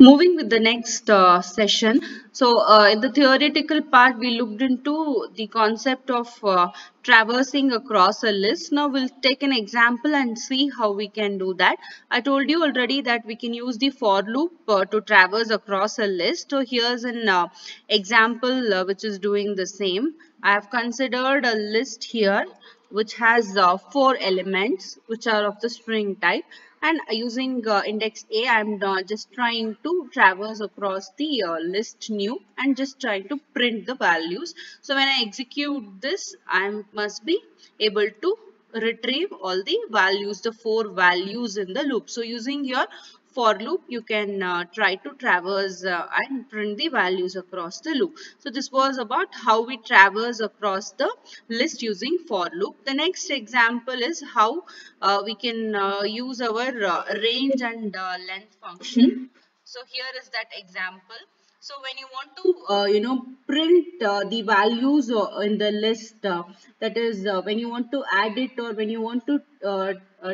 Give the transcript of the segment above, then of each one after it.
Moving with the next session. In the theoretical part, we looked into the concept of traversing across a list. Now, we'll take an example and see how we can do that. I told you already that we can use the for loop to traverse across a list. So, here's an example which is doing the same. I have considered a list here which has four elements which are of the string type, and using index A, I'm just trying to traverse across the list new and just trying to print the values. So when I execute this, I must be able to retrieve all the values, the four values in the loop. So using your for loop, you can try to traverse and print the values across the loop. So this was about how we traverse across the list using for loop. The next example is how we can use our range and length function. So here is that example. So when you want to, print the values in the list, that is when you want to add it, or when you want to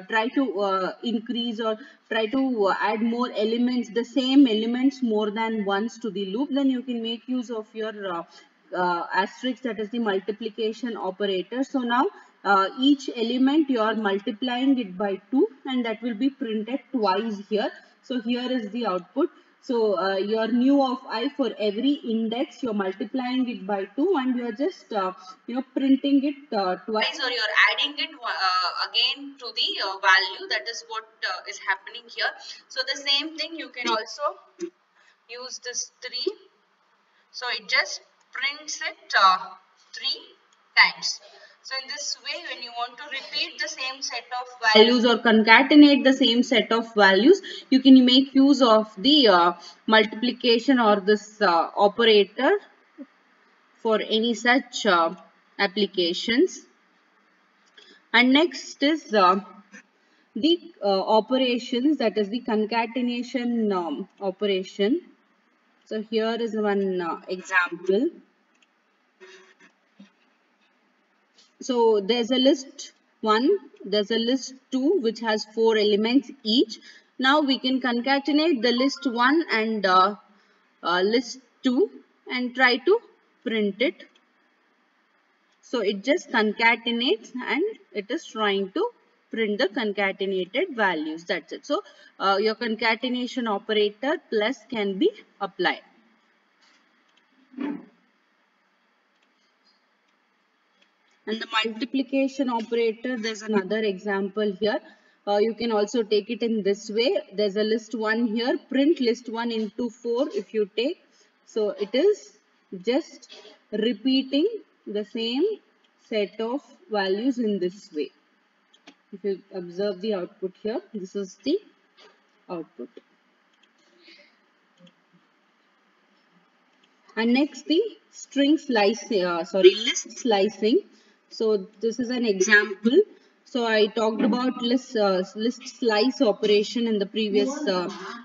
try to increase or try to add more elements, the same elements more than once to the loop, then you can make use of your asterisk, that is the multiplication operator. So now each element you are multiplying it by 2, and that will be printed twice here. So here is the output. So your new of I, for every index you're multiplying it by 2, and you're just printing it twice, or you're adding it again to the value. That is what is happening here. So the same thing you can also use this 3. So it just prints it 3 times. So in this way, when you want to repeat the same set of values or concatenate the same set of values, you can make use of the multiplication or this operator for any such applications. And next is the operations, that is the concatenation operation. So here is one example. So there's a list 1, there's a list 2 which has 4 elements each. Now we can concatenate the list 1 and list 2 and try to print it. So it just concatenates and it is trying to print the concatenated values. That's it. So your concatenation operator plus can be applied. And the multiplication operator, there's another example here. You can also take it in this way. There's a list 1 here. Print list 1 into 4 if you take. So it is just repeating the same set of values in this way. If you observe the output here, this is the output. And next, the string slicing, list slicing. So this is an example. So I talked about list slice operation in the previous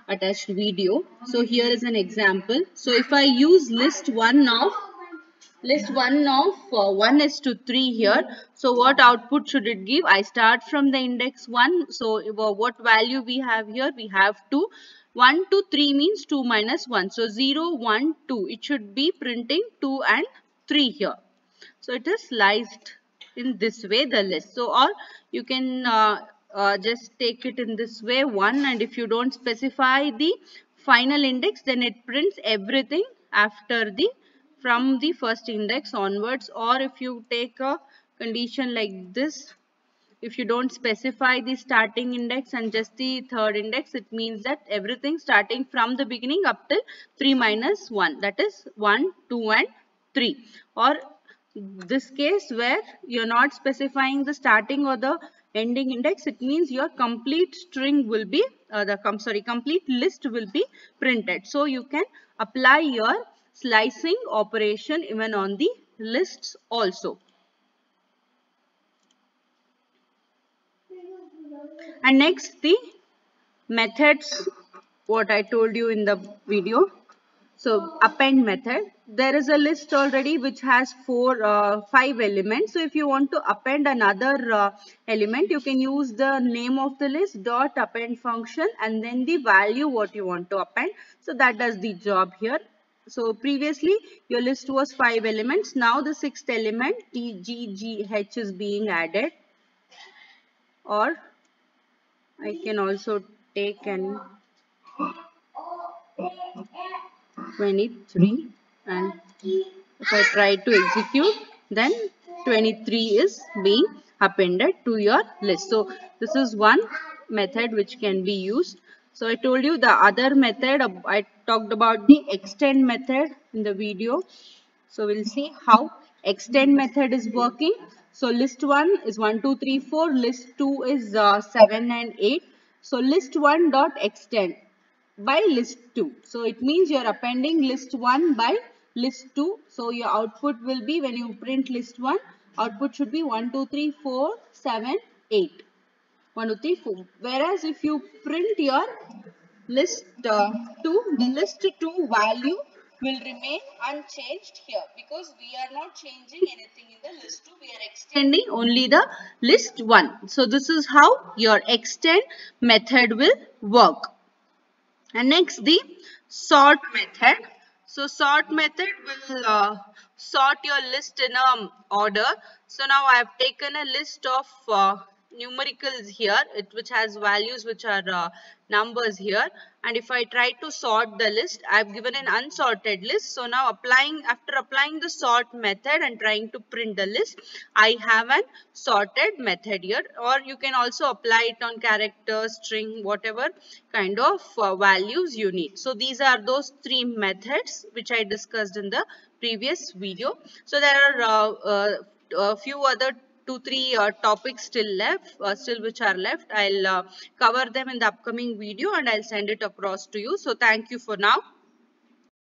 attached video. So here is an example. So if I use list 1 of 1 is to 3 here. So what output should it give? I start from the index 1. So what value we have here? We have 2. 1 to 3 means 2 minus 1. So 0, 1, 2. It should be printing 2 and 3 here. So it is sliced in this way, the list. So or you can just take it in this way 1, and if you don't specify the final index, then it prints everything after the from the first index onwards. Or if you take a condition like this, if you don't specify the starting index and just the third index, it means that everything starting from the beginning up till 3 minus 1, that is 1, 2 and 3. Or this case where you're not specifying the starting or the ending index, it means your complete string will be complete list will be printed. So you can apply your slicing operation even on the lists also. And next, the methods, what I told you in the video. So append method, there is a list already which has 5 elements. So if you want to append another element, you can use the name of the list dot append function and then the value what you want to append. So that does the job here. So previously your list was 5 elements. Now the 6th element TGGH is being added, or I can also take an 23, and if I try to execute, then 23 is being appended to your list. So this is one method which can be used. So I told you the other method, I talked about the extend method in the video. So we'll see how extend method is working. So list 1 is 1, 2, 3, 4. List 2 is 7 and 8. So list 1 dot extend by list 2. So it means you are appending list 1 by list 2. So your output will be, when you print list 1, output should be 1, 2, 3, 4, 7, 8. 1, 2, 3, 4. Whereas if you print your list 2, the list 2 value will remain unchanged here, because we are not changing anything in the list 2. We are extending only the list 1. So this is how your extend method will work. And next, the sort method. So sort method will sort your list in a order. So now I have taken a list of numericals here, which has values which are numbers here, and if I try to sort the list, I have given an unsorted list. So now after applying the sort method and trying to print the list, I have an sorted method here, or you can also apply it on characters, string, whatever kind of values you need. So these are those 3 methods which I discussed in the previous video. So there are a few other 2-3 topics still which are left. I'll cover them in the upcoming video and I'll send it across to you. So thank you for now.